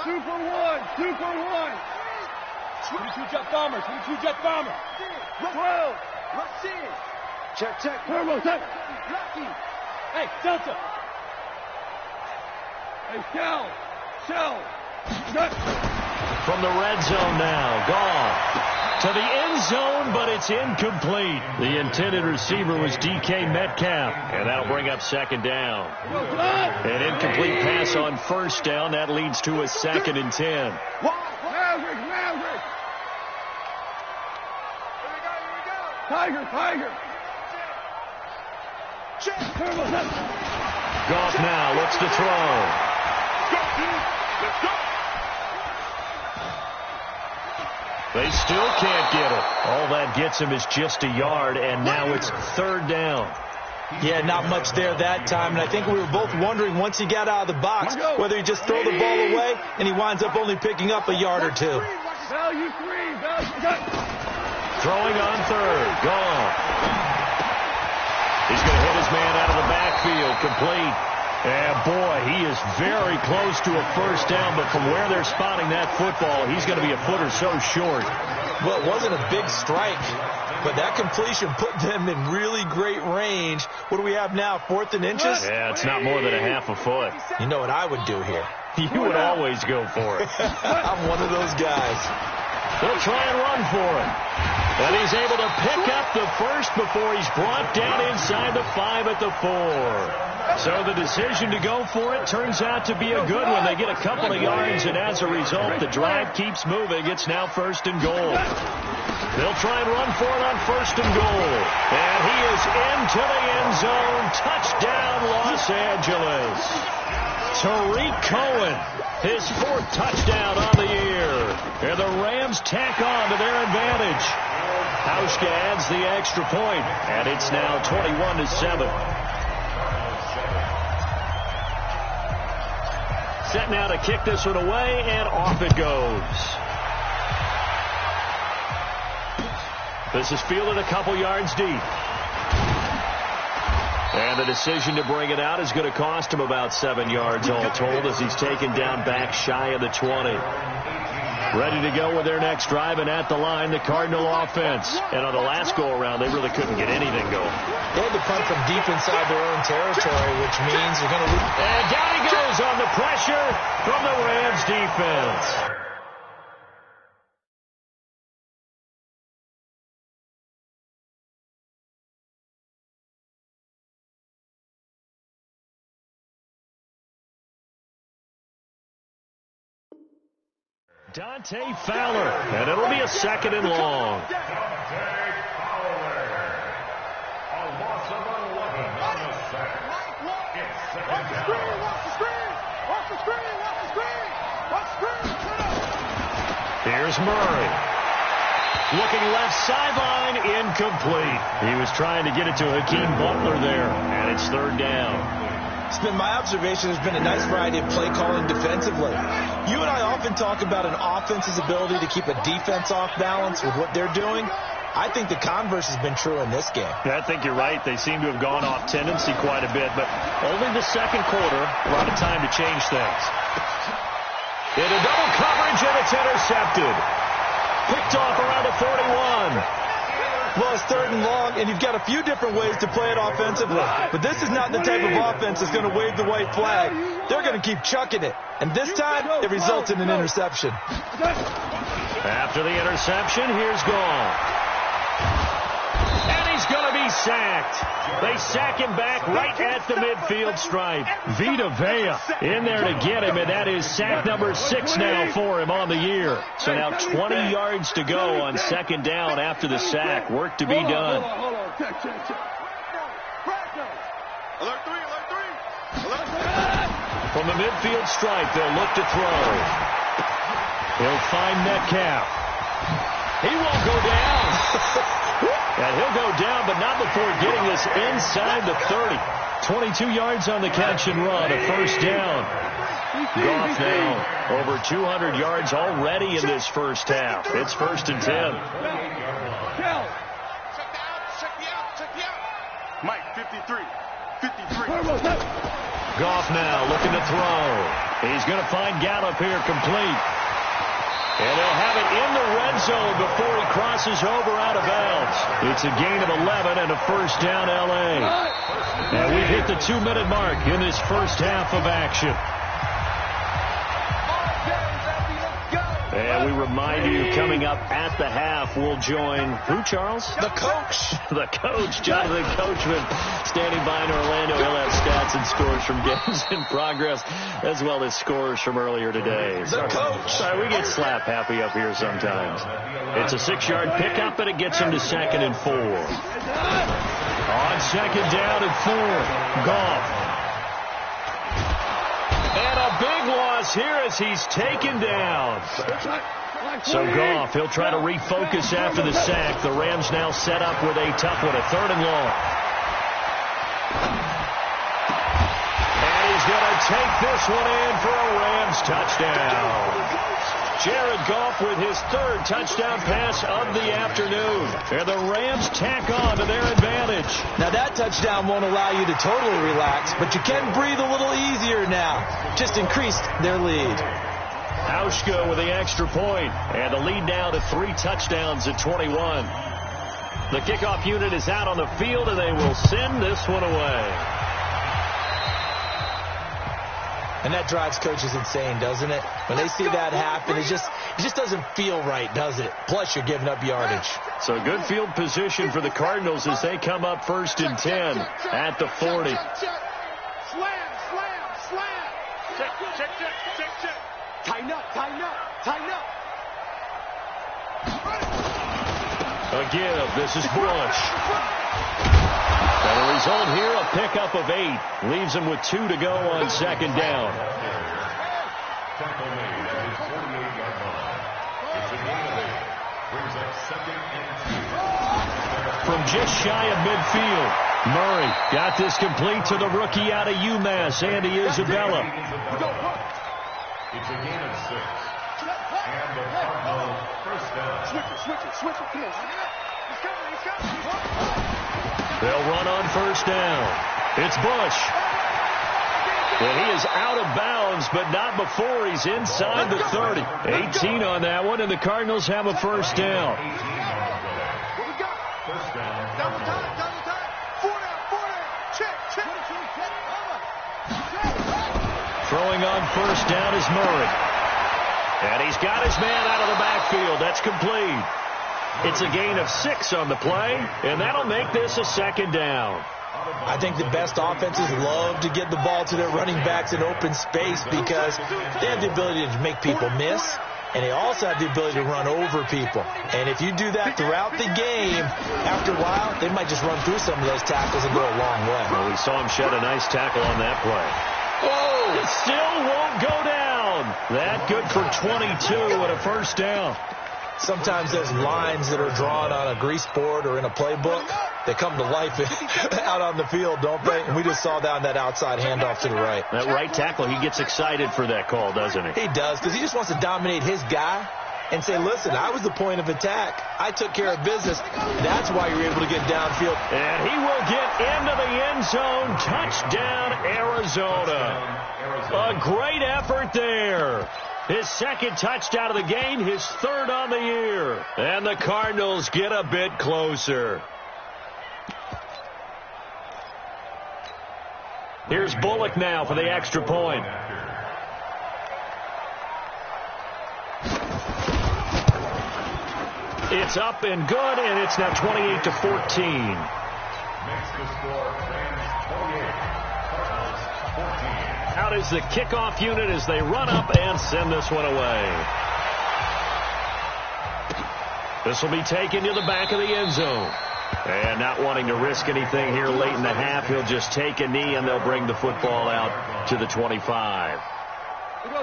2 for 1. 2 for 1. 22 jet bomber. 22 jet bomber. 12. Rashid. Check. Turbo, check. Lucky. Hey, Delta. Hey, Shell. Check. From the red zone now. Gone. To the end zone, but it's incomplete. The intended receiver was DK Metcalf, and that'll bring up second down. An incomplete pass on first down. That leads to a 2nd and 10. Maverick. Tiger. Goff now looks to throw. They still can't get it. All that gets him is just a yard, and now it's 3rd down. Yeah, not much there that time, and I think we were both wondering once he got out of the box whether he just throw the ball away, and he winds up only picking up a yard or 2. Value 3. Throwing on 3rd. Gone. He's going to hit his man out of the backfield. Complete. And boy, he is very close to a first down, but from where they're spotting that football, he's going to be a foot or so short. Well, it wasn't a big strike, but that completion put them in really great range. What do we have now, 4th and inches? Yeah, it's not more than a half a foot. You know what I would do here? You would always go for it. I'm one of those guys. They'll try and run for it. And he's able to pick up the first before he's brought down inside the 5 at the 4. So the decision to go for it turns out to be a good one. They get a couple of yards, and as a result, the drive keeps moving. It's now 1st and goal. They'll try and run for it on 1st and goal. And he is into the end zone. Touchdown, Los Angeles. Tariq Cohen, his 4th touchdown on the year. And the Rams tack on to their advantage. Hauschka adds the extra point, and it's now 21-7. Set now to kick this one away, and off it goes. This is fielded a couple yards deep. And the decision to bring it out is going to cost him about 7 yards all told, as he's taken down back shy of the 20. Ready to go with their next drive, and at the line, the Cardinal offense. And on the last go-around, they really couldn't get anything going. They had to punt from deep inside their own territory, which means they're going to lose. And down he goes on the pressure from the Rams defense. Dante Fowler, and it'll be a 2nd and long. Here's Murray. Looking left sideline, incomplete. He was trying to get it to Hakeem Butler there, and it's 3rd down. It's been my observation there's been a nice variety of play calling defensively. You and I often talk about an offense's ability to keep a defense off balance with what they're doing. I think the converse has been true in this game. Yeah, I think you're right. They seem to have gone off tendency quite a bit, but only the 2nd quarter, a lot of time to change things. In a double coverage, and it's intercepted. Picked off around the 41. Well, it's 3rd and long, and you've got a few different ways to play it offensively. But this is not the type of offense that's going to wave the white flag. They're going to keep chucking it. And this time, it results in an interception. After the interception, here's Gall. And he's going to be sacked. They sack him back right at the midfield stripe. Vita Vea in there to get him, and that is sack number 6 now for him on the year. So now 20 yards to go on 2nd down after the sack. Work to be done. Hold on. Check. Alert 3. From the midfield stripe, they'll look to throw. He'll find Metcalf. He won't go down. And he'll go down, but not before getting this inside the 30. 22 yards on the catch and run, a 1st down. Goff now over 200 yards already in this first half. It's 1st and 10. Check me out. Mike, 53. Goff now looking to throw. He's going to find Gallup here complete. And they'll have it in the red zone before he crosses over out of bounds. It's a gain of 11 and a first down, L.A. And we've hit the 2-minute mark in this first half of action. And we remind you, coming up at the half, we'll join who, Charles? The coach. The coach, Jonathan Coachman, standing by in Orlando. He'll have stats and scores from games in progress, as well as scores from earlier today. The coach. Sorry, we get slap happy up here sometimes. It's a 6-yard pickup, and it gets him to 2nd and 4. On 2nd down and 4, Goff. And a big loss here as he's taken down. So Goff, he'll try to refocus after the sack. The Rams now set up with a tough one, a 3rd and long. And he's going to take this one in for a Rams touchdown. Jared Goff with his 3rd touchdown pass of the afternoon. And the Rams tack on to their advantage. Now that touchdown won't allow you to totally relax, but you can breathe a little easier now. Just increased their lead. Hauschka with the extra point. And the lead now to 3 touchdowns at 21. The kickoff unit is out on the field, and they will send this one away. And that drives coaches insane, doesn't it? When they see that happen, it just doesn't feel right, does it? Plus, you're giving up yardage. So good field position for the Cardinals as they come up 1st and 10 at the 40. Slam, slam, slam. Check. Tighten up. A give. This is Bush. And the result here, a pickup of 8. Leaves him with 2 to go on 2nd down. From just shy of midfield, Murray got this complete to the rookie out of UMass, Andy Isabella. It's a gain of 6. And the Cardinals first down. Switch it. Come on. He's coming. They'll run on 1st down. It's Bush. And he is out of bounds, but not before he's inside the 30. 18 on that one, and the Cardinals have a 1st down. What we got? First down. Double time. 4 down. Check. Throwing on 1st down is Murray. And he's got his man out of the backfield. That's complete. It's a gain of 6 on the play, and that'll make this a 2nd down. I think the best offenses love to get the ball to their running backs in open space because they have the ability to make people miss, and they also have the ability to run over people. And if you do that throughout the game, after a while, they might just run through some of those tackles and go a long way. Well, we saw him shed a nice tackle on that play. Oh, it still won't go down. That good for 22 and a 1st down. Sometimes those lines that are drawn on a grease board or in a playbook, they come to life out on the field, don't they? And we just saw down that outside handoff to the right. That right tackle, he gets excited for that call, doesn't he? He does, because he just wants to dominate his guy and say, listen, I was the point of attack. I took care of business. That's why you're able to get downfield. And he will get into the end zone. Touchdown, Arizona. A great effort there. His 2nd touchdown of the game, his 3rd on the year. And the Cardinals get a bit closer. Here's Bullock now for the extra point. It's up and good, and it's now 28-14. Makes the score Rams 28, Cardinals 14. Out is the kickoff unit as they run up and send this one away. This will be taken to the back of the end zone. And not wanting to risk anything here late in the half, he'll just take a knee and they'll bring the football out to the 25.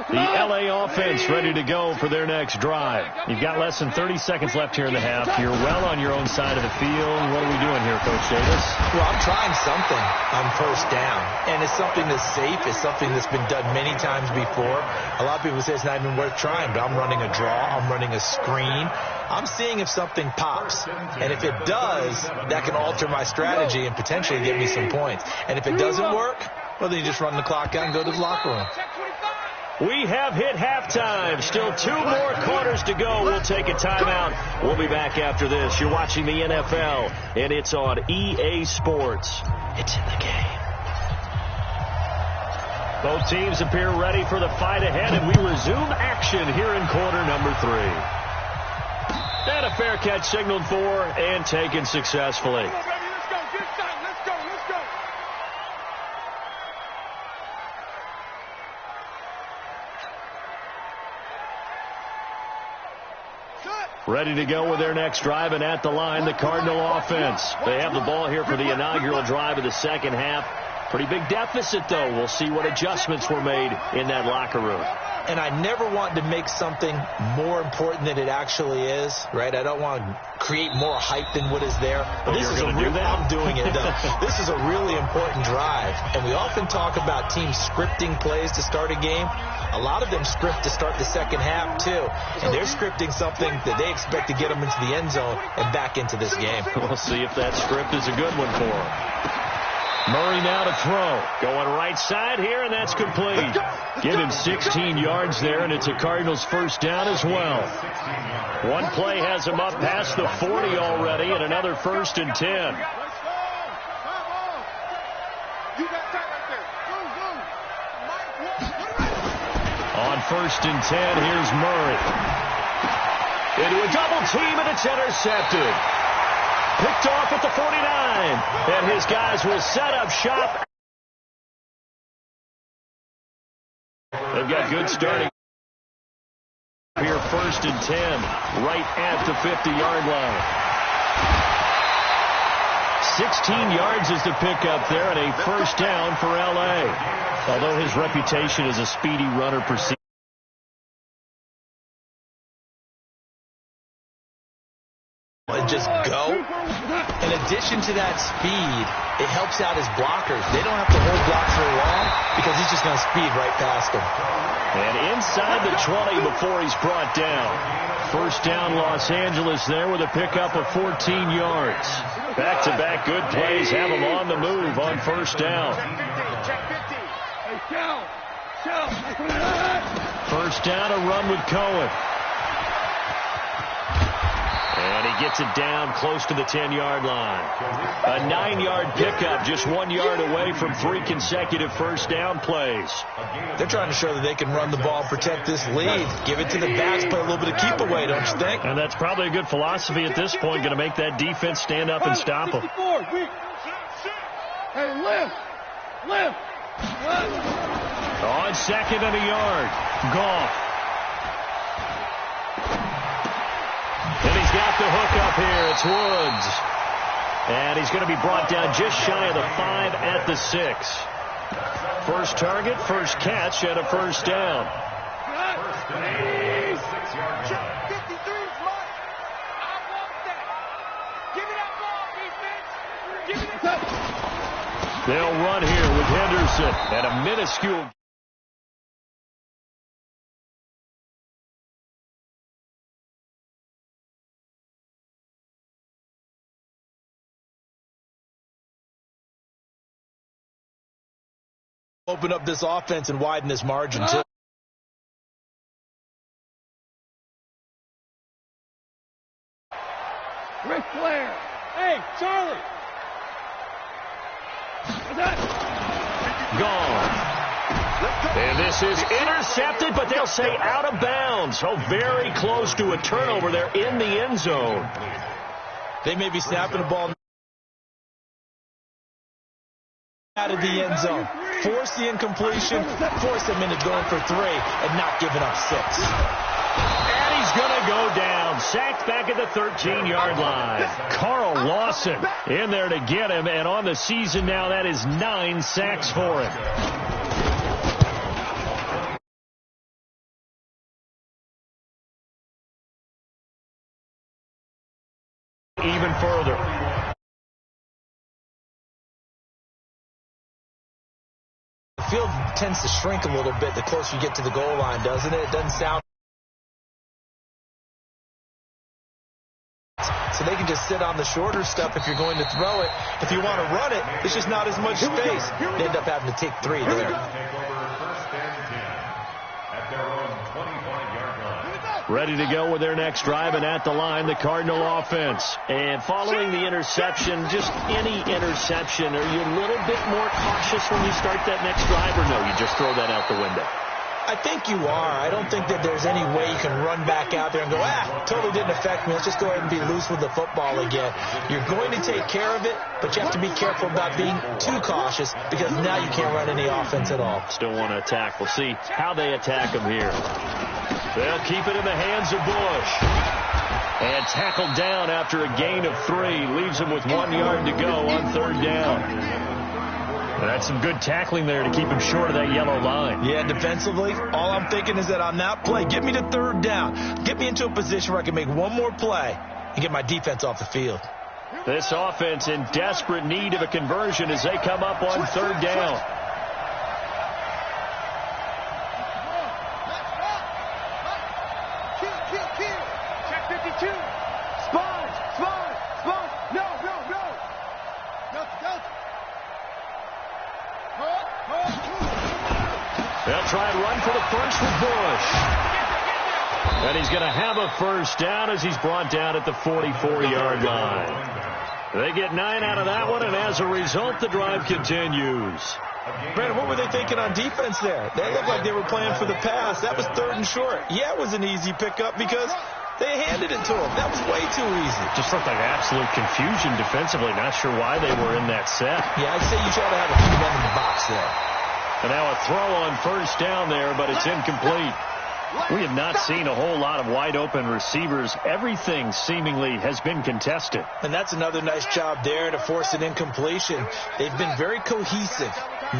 The LA offense ready to go for their next drive. You've got less than 30 seconds left here in the half. You're well on your own side of the field. What are we doing here, Coach Davis? Well, I'm trying something on 1st down. And it's something that's safe. It's something that's been done many times before. A lot of people say it's not even worth trying, but I'm running a draw. I'm running a screen. I'm seeing if something pops. And if it does, that can alter my strategy and potentially give me some points. And if it doesn't work, well, then you just run the clock out and go to the locker room. We have hit halftime. Still 2 more quarters to go. We'll take a timeout. We'll be back after this. You're watching the NFL, and it's on EA Sports. It's in the game. Both teams appear ready for the fight ahead, and we resume action here in quarter number 3. And a fair catch signaled for and taken successfully. Come on, baby, let's go. Get inside. Let's go. Ready to go with their next drive, and at the line, the Cardinal offense. They have the ball here for the inaugural drive of the second half. Pretty big deficit, though. We'll see what adjustments were made in that locker room. And I never want to make something more important than it actually is, right? I don't want to create more hype than what is there. But this is I'm doing it, though. This is a really important drive. And we often talk about teams scripting plays to start a game. A lot of them script to start the second half, too. And they're scripting something that they expect to get them into the end zone and back into this game. We'll see if that script is a good one for them. Murray now to throw. Going right side here, and that's complete. Give him 16 yards there, and it's a Cardinals first down as well. One play has him up past the 40 already, and another 1st and 10. On 1st and 10, here's Murray. Into a double team, and it's intercepted. Picked off at the 49, and his guys will set up shop. They've got good starting here, 1st and 10, right at the 50-yard line. 16 yards is the pickup there, and a first down for L.A. Although his reputation as a speedy runner precedes. Just go. In addition to that speed, it helps out his blockers. They don't have to hold blocks very long because he's just going to speed right past them. And inside the 20 before he's brought down. First down Los Angeles there with a pickup of 14 yards. Back-to-back good plays have him on the move on first down. First down, a run with Cohen. And he gets it down close to the 10-yard line. A 9-yard pickup, just 1 yard away from 3 consecutive first down plays. They're trying to show that they can run the ball and protect this lead. Give it to the backs, play a little bit of keep away, don't you think? And that's probably a good philosophy at this point, going to make that defense stand up and stop them. Hey, lift. On 2nd and a yard. Goff. And he's got the hook up here. It's Woods. And he's going to be brought down just shy of the 5 at the 6. First target, first catch, and a first down. They'll run here with Henderson and a minuscule. Open up this offense and widen this margin, too. Ric Flair. Hey, Charlie. Gone. And this is intercepted, but they'll say out of bounds. So very close to a turnover there in the end zone. They may be snapping the ball out of the end zone. Force the incompletion, force them into going for 3 and not giving up 6. And he's going to go down. Sacked back at the 13-yard line. Carl Lawson in there to get him, and on the season now, that is 9 sacks for him. Even further. The field tends to shrink a little bit the closer you get to the goal line, doesn't it? It doesn't sound. So they can just sit on the shorter stuff if you're going to throw it. If you want to run it, there's just not as much space. They end up having to take 3 there. ready to go with their next drive, and at the line, the Cardinal offense. And following the interception, just any interception, are you a little bit more cautious when you start that next drive, or no, you just throw that out the window? I think you are. I don't think that there's any way you can run back out there and go, totally didn't affect me. Let's just go ahead and be loose with the football again. You're going to take care of it, but you have to be careful about being too cautious because now you can't run any offense at all. Still want to attack. We'll see how they attack him here. They'll keep it in the hands of Bush. And tackled down after a gain of 3. Leaves him with 1 yard to go on 3rd down. That's some good tackling there to keep him short of that yellow line. Yeah, defensively, all I'm thinking is that on that play, get me to 3rd down. Get me into a position where I can make one more play and get my defense off the field. This offense in desperate need of a conversion as they come up on 3rd down. Check 52. Spawn. No. They'll try and run for the first with Bush. And he's going to have a first down as he's brought down at the 44-yard line. They get 9 out of that one, and as a result, the drive continues. Brandon, what were they thinking on defense there? They looked like they were playing for the pass. That was 3rd and short. Yeah, it was an easy pickup because they handed it to him. That was way too easy. Just looked like absolute confusion defensively. Not sure why they were in that set. Yeah, I'd say you try to have a few men in the box there. And now a throw on first down there, but it's incomplete. We have not seen a whole lot of wide-open receivers. Everything seemingly has been contested. And that's another nice job there to force an incompletion. They've been very cohesive,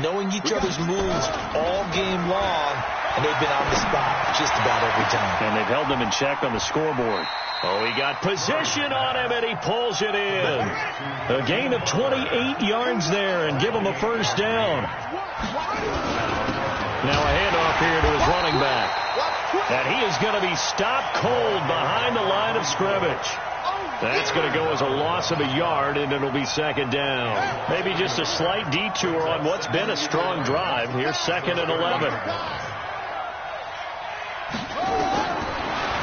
knowing each other's moves all game long, and they've been on the spot just about every time. And they've held them in check on the scoreboard. Oh, he got position on him, and he pulls it in. A gain of 28 yards there, and give him a first down. Now a handoff here to his running back. And he is going to be stopped cold behind the line of scrimmage. That's going to go as a loss of a yard, and it'll be 2nd down. Maybe just a slight detour on what's been a strong drive. Here's 2nd and 11.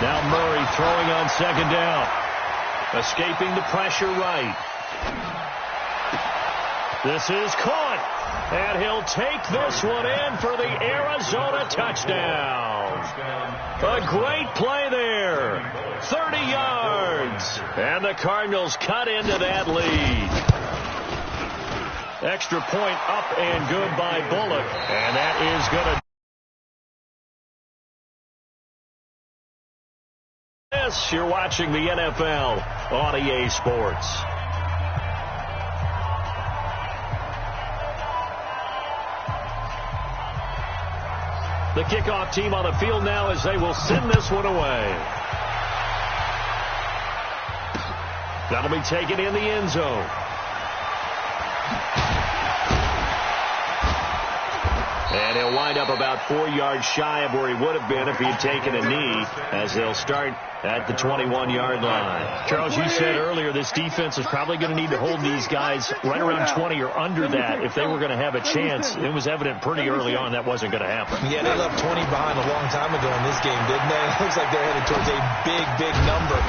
Now Murray throwing on 2nd down. Escaping the pressure right. This is caught. And he'll take this one in for the Arizona touchdown. A great play there. 30 yards. And the Cardinals cut into that lead. Extra point up and good by Bullock. And that is going to... Yes, you're watching the NFL on EA Sports. The kickoff team on the field now as they will send this one away. That'll be taken in the end zone. And he'll wind up about 4 yards shy of where he would have been if he had taken a knee, as they'll start at the 21-yard line. Charles, you said earlier this defense is probably going to need to hold these guys right around 20 or under that if they were going to have a chance. It was evident pretty early on that wasn't going to happen. Yeah, they left 20 behind a long time ago in this game, didn't they? It looks like they're headed towards a big number.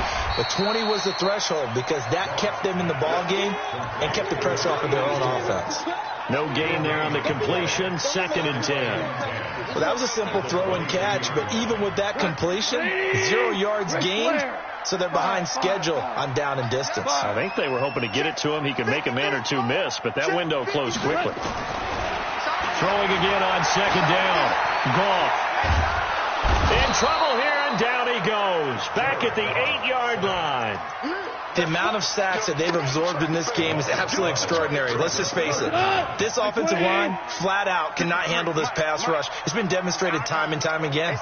But 20 was the threshold because that kept them in the ball game and kept the pressure off of their own offense. No gain there on the completion, 2nd and 10. Well, that was a simple throw and catch, but even with that completion, 0 yards gained, so they're behind schedule on down and distance. I think they were hoping to get it to him. He could make a man or two miss, but that window closed quickly. Throwing again on 2nd down. Goff. In trouble here, and down he goes. Back at the 8-yard line. The amount of sacks that they've absorbed in this game is absolutely extraordinary. Let's just face it. This offensive line, flat out, cannot handle this pass rush. It's been demonstrated time and time again.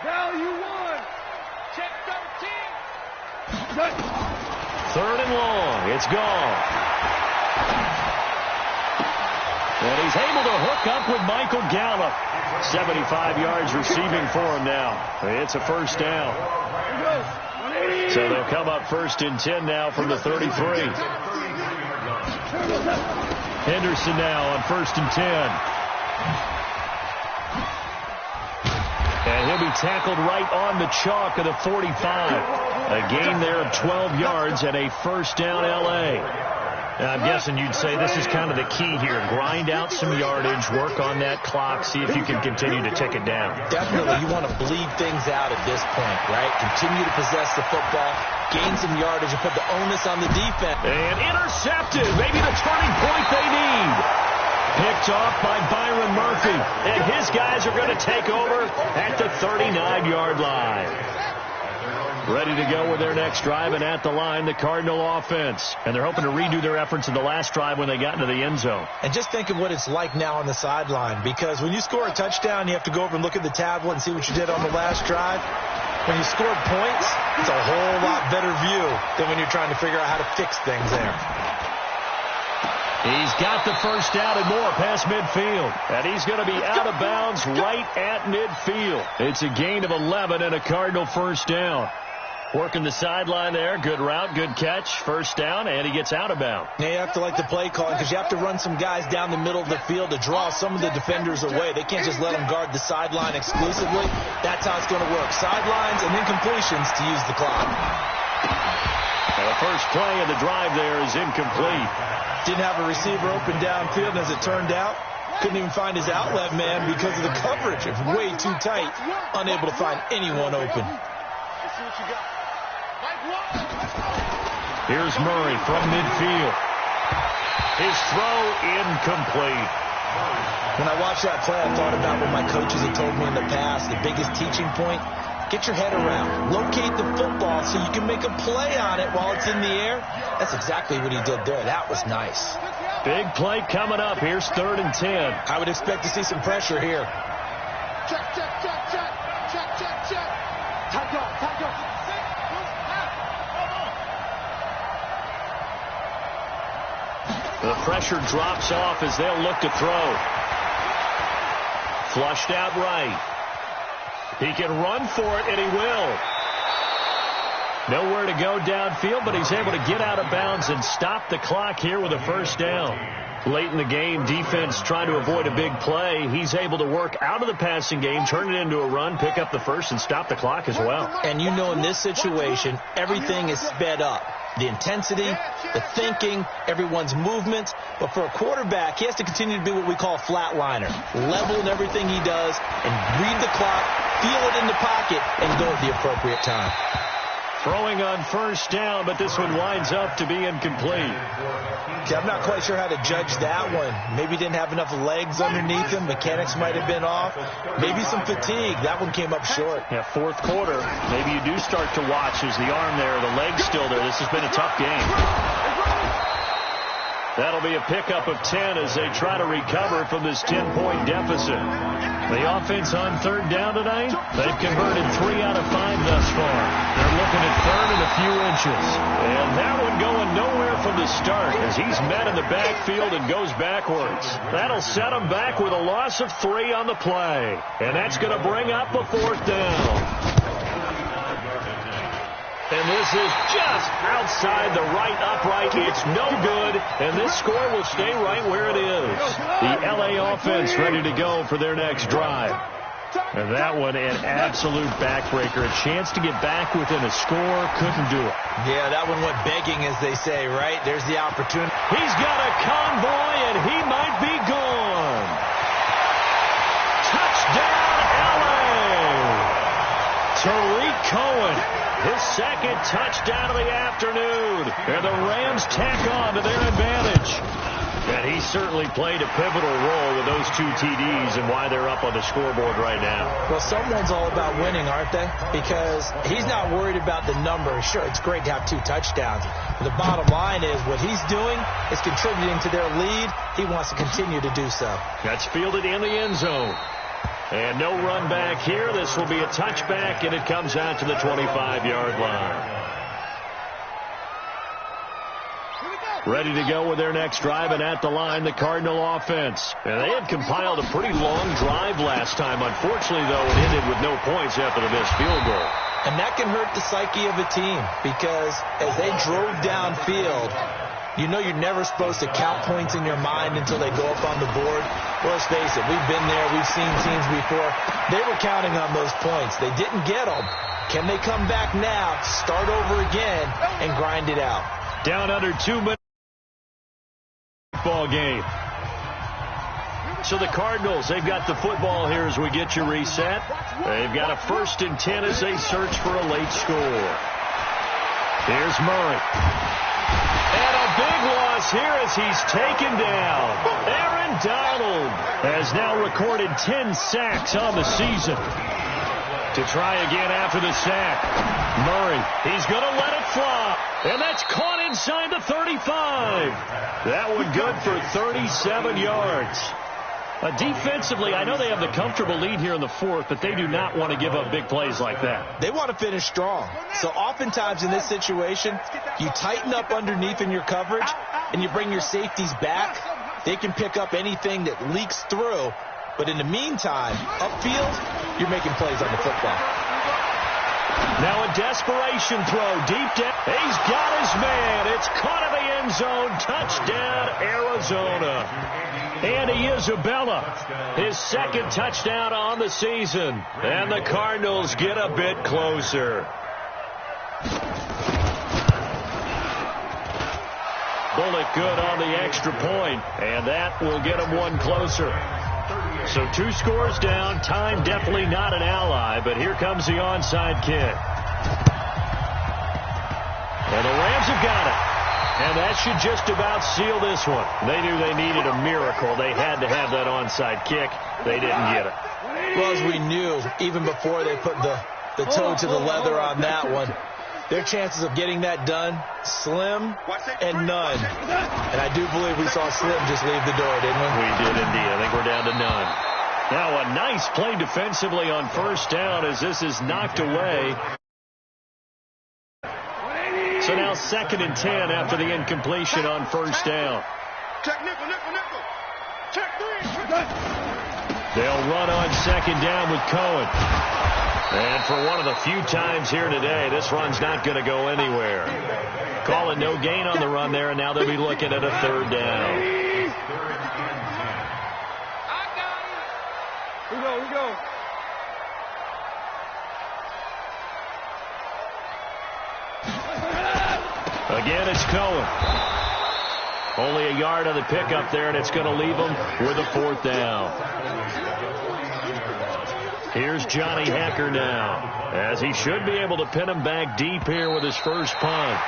Value 1. Check 13. 3rd and long. It's gone. And he's able to hook up with Michael Gallup. 75 yards receiving for him now. It's a first down. So they'll come up 1st and 10 now from the 33. Henderson now on 1st and 10. And he'll be tackled right on the chalk of the 45. A gain there of 12 yards and a first down L.A. I'm guessing you'd say this is kind of the key here. Grind out some yardage, work on that clock, see if you can continue to tick it down. Definitely. You want to bleed things out at this point, right? Continue to possess the football, gain some yardage, and put the onus on the defense. And intercepted. Maybe the turning point they need. Picked off by Byron Murphy. And his guys are going to take over at the 39-yard line. Ready to go with their next drive, and at the line, the Cardinal offense. And they're hoping to redo their efforts in the last drive when they got into the end zone. And just think of what it's like now on the sideline, because when you score a touchdown, you have to go over and look at the tablet and see what you did on the last drive. When you score points, it's a whole lot better view than when you're trying to figure out how to fix things there. He's got the first down and more past midfield. And he's going to be out of bounds right at midfield. It's a gain of 11 and a Cardinal first down. Working the sideline there. Good route, good catch. First down, and he gets out of bounds. Now you have to like the play calling because you have to run some guys down the middle of the field to draw some of the defenders away. They can't just let them guard the sideline exclusively. That's how it's going to work. Sidelines and then completions to use the clock. And the first play of the drive there is incomplete. Didn't have a receiver open downfield, and as it turned out, couldn't even find his outlet man because of the coverage. It's way too tight. Unable to find anyone open. Let's see what you got. Here's Murray from midfield. His throw incomplete. When I watched that play, I thought about what my coaches had told me in the past. The biggest teaching point, get your head around. Locate the football so you can make a play on it while it's in the air. That's exactly what he did there. That was nice. Big play coming up. Here's 3rd and 10. I would expect to see some pressure here. Check, check, check, check. Check, check, check. Tag off, tag off. The pressure drops off as they'll look to throw. Flushed out right. He can run for it, and he will. Nowhere to go downfield, but he's able to get out of bounds and stop the clock here with a first down. Late in the game, defense trying to avoid a big play. He's able to work out of the passing game, turn it into a run, pick up the first, and stop the clock as well. And you know in this situation, everything is sped up. The intensity, the thinking, everyone's movement. But for a quarterback, he has to continue to be what we call a flatliner. Level in everything he does and read the clock, feel it in the pocket, and go at the appropriate time. Throwing on first down, but this one winds up to be incomplete. See, I'm not quite sure how to judge that one. Maybe he didn't have enough legs underneath him. Mechanics might have been off. Maybe some fatigue. That one came up short. Yeah, 4th quarter. Maybe you do start to watch as the arm there, the leg's still there. This has been a tough game. That'll be a pickup of 10 as they try to recover from this 10-point deficit. The offense on 3rd down tonight, they've converted 3 out of 5 thus far. They're looking at 3rd and a few inches. And that one going nowhere from the start as he's met in the backfield and goes backwards. That'll set him back with a loss of 3 on the play. And that's going to bring up a 4th down. And this is just outside the right upright. It's no good, and this score will stay right where it is. The L.A. offense ready to go for their next drive. And that one, an absolute backbreaker. A chance to get back within a score, couldn't do it. Yeah, that one went begging, as they say, right? There's the opportunity. He's got a convoy, and he might be gone. Touchdown, L.A. Tariq Cohen. His 2nd touchdown of the afternoon. And the Rams tack on to their advantage. And he certainly played a pivotal role with those 2 TDs and why they're up on the scoreboard right now. Well, someone's all about winning, aren't they? Because he's not worried about the number. Sure, it's great to have 2 touchdowns. But the bottom line is what he's doing is contributing to their lead. He wants to continue to do so. That's fielded in the end zone. And no run back here. This will be a touchback, and it comes out to the 25-yard line. Ready to go with their next drive, and at the line, the Cardinal offense. And they had compiled a pretty long drive last time. Unfortunately, though, it ended with no points after the missed field goal. And that can hurt the psyche of a team because as they drove downfield, You know you're never supposed to count points in your mind until they go up on the board. Well, let's face it, we've been there. We've seen teams before. They were counting on those points. They didn't get them. Can they come back now, start over again, and grind it out? Down under 2 minutes. Ball game. So the Cardinals, they've got the football here as we get you reset. They've got a 1st and 10 as they search for a late score. Here's Murray. And a big loss here as he's taken down. Aaron Donald has now recorded 10 sacks on the season. To try again after the sack. Murray, he's going to let it fly. And that's caught inside the 35. That one good for 37 yards. Defensively, I know they have the comfortable lead here in the 4th, but they do not want to give up big plays like that. They want to finish strong. So oftentimes in this situation, you tighten up underneath in your coverage, and you bring your safeties back. They can pick up anything that leaks through. But in the meantime, upfield, you're making plays on the football. Now a desperation throw deep down. He's got his man. It's caught in the end zone. Touchdown, Arizona. Andy Isabella, his 2nd touchdown on the season. And the Cardinals get a bit closer. Bullock good on the extra point, and that will get him one closer. So 2 scores down. Time definitely not an ally, but here comes the onside kick. And the Rams have got it. And that should just about seal this one. They knew they needed a miracle. They had to have that onside kick. They didn't get it. Well, as we knew, even before they put the toe to the leather on that one, their chances of getting that done, slim and none. And I do believe we saw Slim just leave the door, didn't we? We did indeed. I think we're down to none. Now a nice play defensively on 1st down as this is knocked away. So now 2nd and 10 after the incompletion on 1st down. Check nickel, nickel, nickel. Check 3. They'll run on 2nd down with Cohen. And for one of the few times here today, this run's not going to go anywhere. Calling no gain on the run there, and now they'll be looking at a 3rd down. We go. Again, it's Cohen. Only a yard on the pickup there, and it's going to leave them with a 4th down. Here's Johnny Hekker now, as he should be able to pin him back deep here with his first punt.